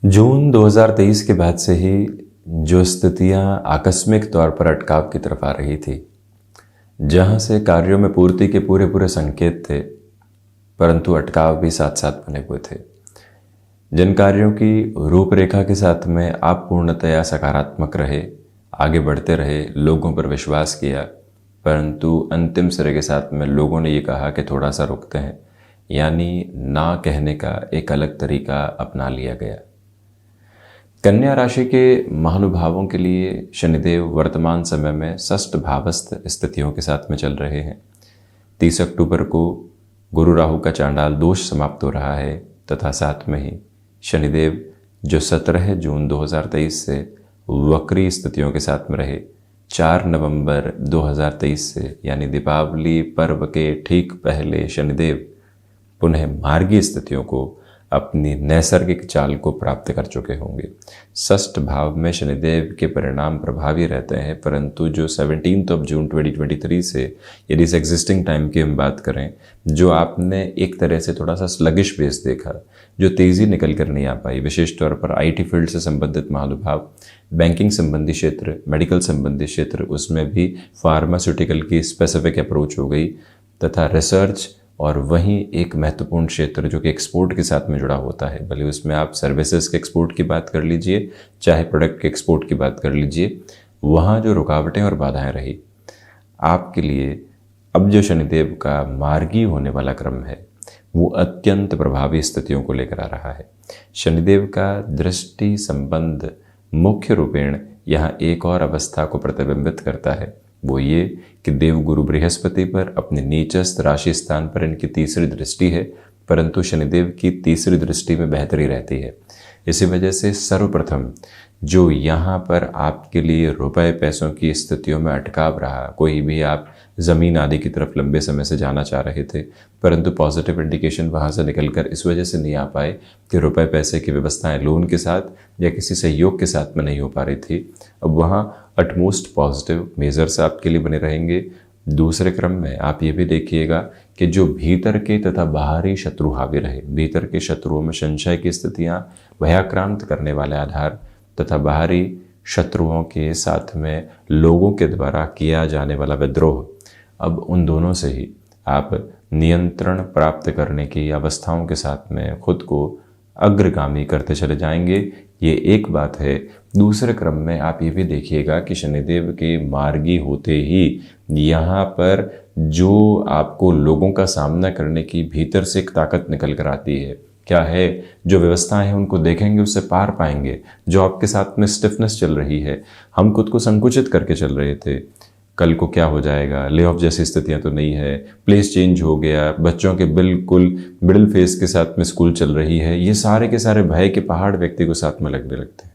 जून 2023 के बाद से ही जो स्थितियां आकस्मिक तौर पर अटकाव की तरफ आ रही थी, जहां से कार्यों में पूर्ति के पूरे पूरे संकेत थे, परंतु अटकाव भी साथ साथ बने हुए थे। जिन कार्यों की रूपरेखा के साथ में आप पूर्णतया सकारात्मक रहे, आगे बढ़ते रहे, लोगों पर विश्वास किया, परंतु अंतिम सिरे के साथ में लोगों ने ये कहा कि थोड़ा सा रुकते हैं, यानी ना कहने का एक अलग तरीका अपना लिया गया। कन्या राशि के महानुभावों के लिए शनिदेव वर्तमान समय में षष्ठ भावस्थ स्थितियों के साथ में चल रहे हैं। 30 अक्टूबर को गुरु राहु का चांडाल दोष समाप्त हो रहा है तथा साथ में ही शनिदेव जो 17 जून 2023 से वक्री स्थितियों के साथ में रहे, 4 नवंबर 2023 से यानी दीपावली पर्व के ठीक पहले शनिदेव पुनः मार्गी स्थितियों को अपनी नैसर्गिक चाल को प्राप्त कर चुके होंगे। षष्ठ भाव में शनिदेव के परिणाम प्रभावी रहते हैं, परंतु जो 17 जून 2023 से यदि इस एग्जिस्टिंग टाइम की हम बात करें, जो आपने एक तरह से थोड़ा सा स्लगिश बेस देखा, जो तेज़ी निकल कर नहीं आ पाई, विशेष तौर पर आईटी फील्ड से संबंधित महानुभाव, बैंकिंग संबंधी क्षेत्र, मेडिकल संबंधी क्षेत्र, उसमें भी फार्मास्यूटिकल की स्पेसिफिक अप्रोच हो गई तथा रिसर्च, और वहीं एक महत्वपूर्ण क्षेत्र जो कि एक्सपोर्ट के साथ में जुड़ा होता है, भले उसमें आप सर्विसेज के एक्सपोर्ट की बात कर लीजिए चाहे प्रोडक्ट के एक्सपोर्ट की बात कर लीजिए, वहाँ जो रुकावटें और बाधाएं रही आपके लिए, अब जो शनिदेव का मार्गी होने वाला क्रम है वो अत्यंत प्रभावी स्थितियों को लेकर आ रहा है। शनिदेव का दृष्टि संबंध मुख्य रूपेण यहाँ एक और अवस्था को प्रतिबिंबित करता है, वो ये कि देवगुरु बृहस्पति पर अपने नीचस्थ राशि स्थान पर इनकी तीसरी दृष्टि है, परंतु शनिदेव की तीसरी दृष्टि में बेहतरी रहती है। इसी वजह से सर्वप्रथम जो यहाँ पर आपके लिए रुपए पैसों की स्थितियों में अटकाव रहा, कोई भी आप ज़मीन आदि की तरफ लंबे समय से जाना चाह रहे थे, परंतु पॉजिटिव इंडिकेशन वहाँ से निकलकर इस वजह से नहीं आ पाए कि रुपए पैसे की व्यवस्थाएं लोन के साथ या किसी सहयोग के साथ में नहीं हो पा रही थी। अब वहाँ अटमोस्ट पॉजिटिव मेजर्स आपके लिए बने रहेंगे। दूसरे क्रम में आप ये भी देखिएगा कि जो भीतर के तथा बाहरी शत्रु हावी रहे, भीतर के शत्रुओं में संशय की स्थितियाँ, भयाक्रांत करने वाले आधार तथा बाहरी शत्रुओं के साथ में लोगों के द्वारा किया जाने वाला विद्रोह, अब उन दोनों से ही आप नियंत्रण प्राप्त करने की अवस्थाओं के साथ में खुद को अग्रगामी करते चले जाएंगे। ये एक बात है। दूसरे क्रम में आप ये भी देखिएगा कि शनिदेव के मार्गी होते ही यहाँ पर जो आपको लोगों का सामना करने की भीतर से एक ताकत निकल कर आती है, क्या है, जो व्यवस्थाएं हैं उनको देखेंगे, उससे पार पाएंगे। जो आपके साथ में स्टिफनेस चल रही है, हम खुद को संकुचित करके चल रहे थे, कल को क्या हो जाएगा, ले ऑफ जैसी स्थितियां तो नहीं है, प्लेस चेंज हो गया, बच्चों के बिल्कुल मिडिल फेज के साथ में स्कूल चल रही है, ये सारे के सारे भय के पहाड़ व्यक्ति को साथ में लगने लगते हैं।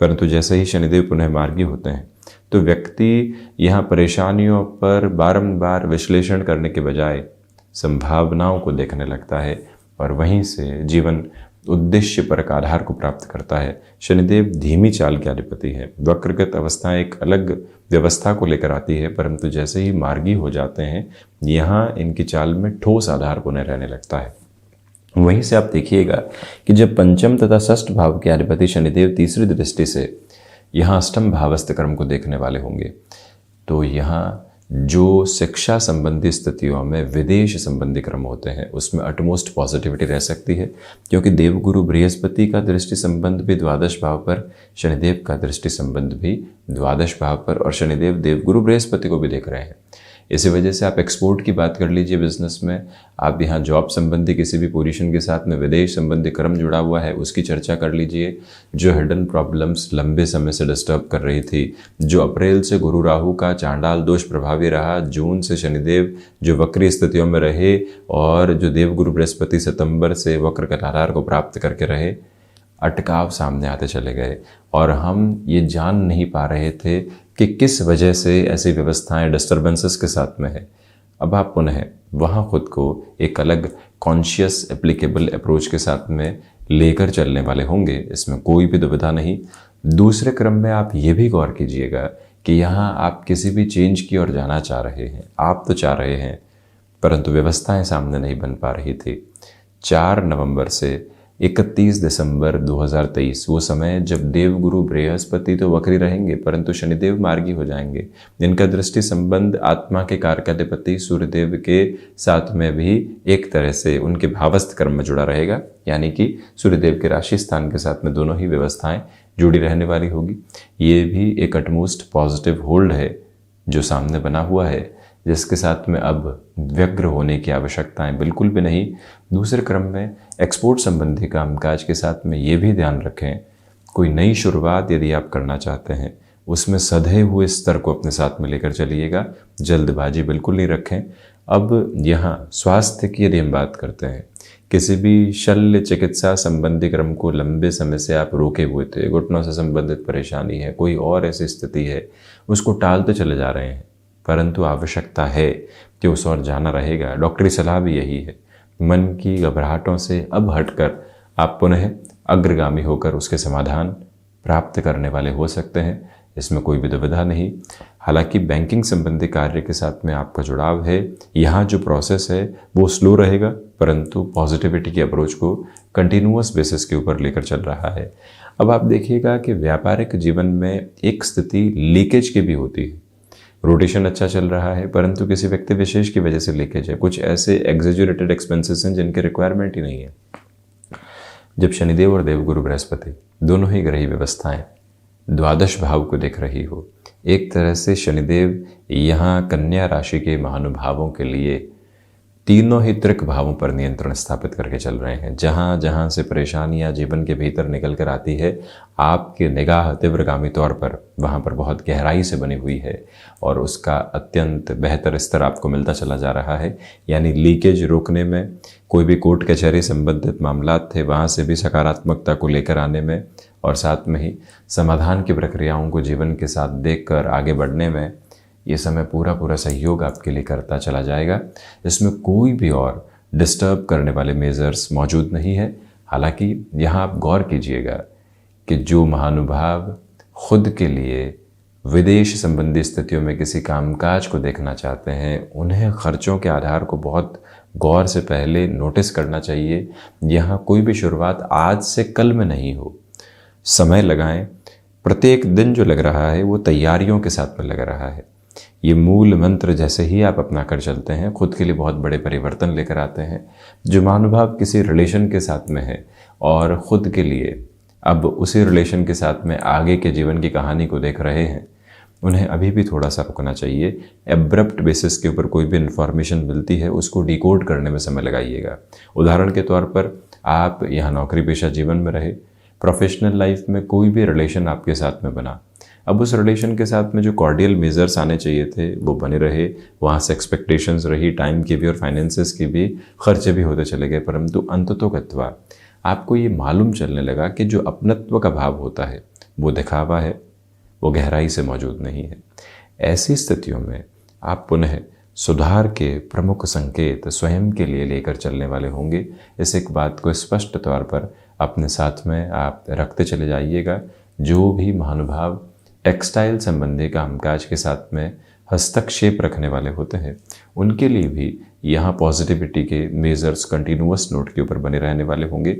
परंतु जैसे ही शनिदेव पुनः मार्गी होते हैं तो व्यक्ति यहाँ परेशानियों पर बारंबार विश्लेषण करने के बजाय संभावनाओं को देखने लगता है और वहीं से जीवन उद्देश्य परक आधार को प्राप्त करता है। शनिदेव धीमी चाल के अधिपति है। वक्रगत अवस्थाएं एक अलग व्यवस्था को लेकर आती है, परंतु जैसे ही मार्गी हो जाते हैं यहाँ इनकी चाल में ठोस आधार पुनः रहने लगता है। वहीं से आप देखिएगा कि जब पंचम तथा षष्ठ भाव के अधिपति शनिदेव तीसरी दृष्टि से यहाँ अष्टम भावस्थ क्रम को देखने वाले होंगे, तो यहाँ जो शिक्षा संबंधी स्थितियों में विदेश संबंधी क्रम होते हैं उसमें अटमोस्ट पॉजिटिविटी रह सकती है, क्योंकि देवगुरु बृहस्पति का दृष्टि संबंध भी द्वादश भाव पर, शनिदेव का दृष्टि संबंध भी द्वादश भाव पर, और शनिदेव देवगुरु बृहस्पति को भी देख रहे हैं। इसी वजह से आप एक्सपोर्ट की बात कर लीजिए, बिजनेस में आप यहाँ जॉब संबंधी किसी भी पोजीशन के साथ में विदेश संबंधी क्रम जुड़ा हुआ है उसकी चर्चा कर लीजिए। जो हिडन प्रॉब्लम्स लंबे समय से डिस्टर्ब कर रही थी, जो अप्रैल से गुरु राहु का चांडाल दोष प्रभावी रहा, जून से शनिदेव जो वक्री स्थितियों में रहे, और जो देवगुरु बृहस्पति सितंबर से वक्र कटाधार को प्राप्त करके रहे, अटकाव सामने आते चले गए और हम ये जान नहीं पा रहे थे कि किस वजह से ऐसी व्यवस्थाएं डिस्टर्बेंसेस के साथ में है। अब आप पुनः वहाँ खुद को एक अलग कॉन्शियस एप्लीकेबल अप्रोच के साथ में लेकर चलने वाले होंगे, इसमें कोई भी दुविधा नहीं। दूसरे क्रम में आप ये भी गौर कीजिएगा कि यहाँ आप किसी भी चेंज की ओर जाना चाह रहे हैं, आप तो चाह रहे हैं, परंतु व्यवस्थाएं सामने नहीं बन पा रही थी। 4 नवंबर से 31 दिसंबर 2023 वो समय जब देवगुरु बृहस्पति तो वक्री रहेंगे परंतु शनिदेव मार्गी हो जाएंगे। इनका दृष्टि संबंध आत्मा के कारकाधिपति सूर्यदेव के साथ में भी एक तरह से उनके भावस्थ कर्म में जुड़ा रहेगा, यानी कि सूर्यदेव के राशि स्थान के साथ में दोनों ही व्यवस्थाएं जुड़ी रहने वाली होगी। ये भी एक अटमोस्ट पॉजिटिव होल्ड है जो सामने बना हुआ है, जिसके साथ में अब व्यग्र होने की आवश्यकताएं बिल्कुल भी नहीं। दूसरे क्रम में एक्सपोर्ट संबंधी कामकाज के साथ में ये भी ध्यान रखें, कोई नई शुरुआत यदि आप करना चाहते हैं उसमें सधे हुए स्तर को अपने साथ में लेकर चलिएगा, जल्दबाजी बिल्कुल नहीं रखें। अब यहाँ स्वास्थ्य की यदि हम बात करते हैं, किसी भी शल्य चिकित्सा संबंधी क्रम को लंबे समय से आप रोके हुए थे, घुटनों से संबंधित परेशानी है, कोई और ऐसी स्थिति है, उसको टालते चले जा रहे हैं, परंतु आवश्यकता है कि उस ओर जाना रहेगा। डॉक्टरी सलाह भी यही है। मन की घबराहटों से अब हटकर आप पुनः अग्रगामी होकर उसके समाधान प्राप्त करने वाले हो सकते हैं, इसमें कोई भी दुविधा नहीं। हालांकि बैंकिंग संबंधी कार्य के साथ में आपका जुड़ाव है, यहाँ जो प्रोसेस है वो स्लो रहेगा, परंतु पॉजिटिविटी की अप्रोच को कंटिन्यूअस बेसिस के ऊपर लेकर चल रहा है। अब आप देखिएगा कि व्यापारिक जीवन में एक स्थिति लीकेज की भी होती है। रोटेशन अच्छा चल रहा है परंतु किसी व्यक्ति विशेष की वजह से लीकेज है, कुछ ऐसे एग्जेजरेटेड एक्सपेंसेस हैं जिनके रिक्वायरमेंट ही नहीं है। जब शनिदेव और देवगुरु बृहस्पति दोनों ही ग्रही व्यवस्थाएं द्वादश भाव को देख रही हो, एक तरह से शनिदेव यहाँ कन्या राशि के महानुभावों के लिए तीनों ही त्रिक भावों पर नियंत्रण स्थापित करके चल रहे हैं। जहाँ जहाँ से परेशानियाँ जीवन के भीतर निकल कर आती है, आपकी निगाह तीव्रगामी तौर पर वहाँ पर बहुत गहराई से बनी हुई है और उसका अत्यंत बेहतर स्तर आपको मिलता चला जा रहा है। यानी लीकेज रोकने में, कोई भी कोर्ट कचहरी संबंधित मामलात थे वहाँ से भी सकारात्मकता को लेकर आने में, और साथ में ही समाधान की प्रक्रियाओं को जीवन के साथ देखकर आगे बढ़ने में ये समय पूरा सहयोग आपके लिए करता चला जाएगा। इसमें कोई भी और डिस्टर्ब करने वाले मेजर्स मौजूद नहीं है। हालांकि यहाँ आप गौर कीजिएगा कि जो महानुभाव खुद के लिए विदेश संबंधी स्थितियों में किसी कामकाज को देखना चाहते हैं, उन्हें खर्चों के आधार को बहुत गौर से पहले नोटिस करना चाहिए। यहाँ कोई भी शुरुआत आज से कल में नहीं हो, समय लगाएं। प्रत्येक दिन जो लग रहा है वो तैयारियों के साथ में लग रहा है। ये मूल मंत्र जैसे ही आप अपना कर चलते हैं, खुद के लिए बहुत बड़े परिवर्तन लेकर आते हैं। जो महानुभाव किसी रिलेशन के साथ में है और खुद के लिए अब उसी रिलेशन के साथ में आगे के जीवन की कहानी को देख रहे हैं, उन्हें अभी भी थोड़ा सा रुकना चाहिए। एब्रप्ट बेसिस के ऊपर कोई भी इन्फॉर्मेशन मिलती है उसको डिकोड करने में समय लगाइएगा। उदाहरण के तौर पर आप यहाँ नौकरी पेशा जीवन में रहे, प्रोफेशनल लाइफ में कोई भी रिलेशन आपके साथ में बना, अब उस रिलेशन के साथ में जो कॉर्डियल मेजर्स आने चाहिए थे वो बने रहे, वहाँ से एक्सपेक्टेशंस रही, टाइम की भी और फाइनेंसेस की भी, खर्चे भी होते चले गए, परंतु अंततोगत्वा आपको ये मालूम चलने लगा कि जो अपनत्व का भाव होता है वो दिखावा है, वो गहराई से मौजूद नहीं है। ऐसी स्थितियों में आप पुनः सुधार के प्रमुख संकेत स्वयं के लिए लेकर चलने वाले होंगे। इस एक बात को स्पष्ट तौर पर अपने साथ में आप रखते चले जाइएगा। जो भी महानुभाव टेक्सटाइल संबंधी कामकाज के साथ में हस्तक्षेप रखने वाले होते हैं, उनके लिए भी यहाँ पॉजिटिविटी के मेजर्स कंटिन्यूअस नोट के ऊपर बने रहने वाले होंगे।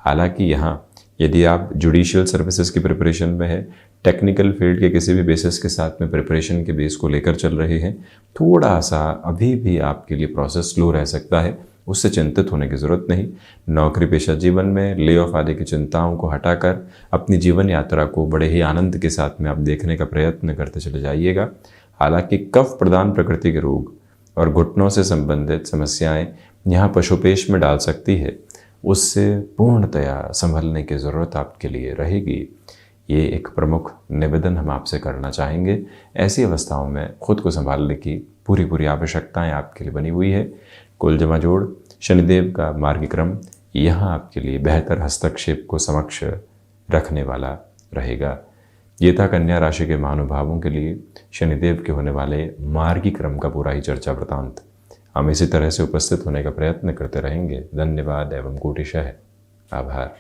हालांकि यहाँ यदि आप जुडिशियल सर्विसेज की प्रिपरेशन में है, टेक्निकल फील्ड के किसी भी बेसिस के साथ में प्रिपरेशन के बेस को लेकर चल रहे हैं, थोड़ा सा अभी भी आपके लिए प्रोसेस स्लो रह सकता है, उससे चिंतित होने की ज़रूरत नहीं। नौकरी पेशा जीवन में ले ऑफ आदि की चिंताओं को हटाकर अपनी जीवन यात्रा को बड़े ही आनंद के साथ में आप देखने का प्रयत्न करते चले जाइएगा। हालांकि कफ प्रधान प्रकृति के रोग और घुटनों से संबंधित समस्याएं यहाँ पशुपेश में डाल सकती है, उससे पूर्णतया संभलने की ज़रूरत आपके लिए रहेगी। ये एक प्रमुख निवेदन हम आपसे करना चाहेंगे। ऐसी अवस्थाओं में खुद को संभालने की पूरी आवश्यकताएं आपके लिए बनी हुई है। कुल जमा जोड़ शनिदेव का मार्गक्रम यहाँ आपके लिए बेहतर हस्तक्षेप को समक्ष रखने वाला रहेगा। ये था कन्या राशि के महानुभावों के लिए शनिदेव के होने वाले मार्गक्रम का पूरा ही चर्चा वृतांत। हम इसी तरह से उपस्थित होने का प्रयत्न करते रहेंगे। धन्यवाद एवं कोटिशः आभार।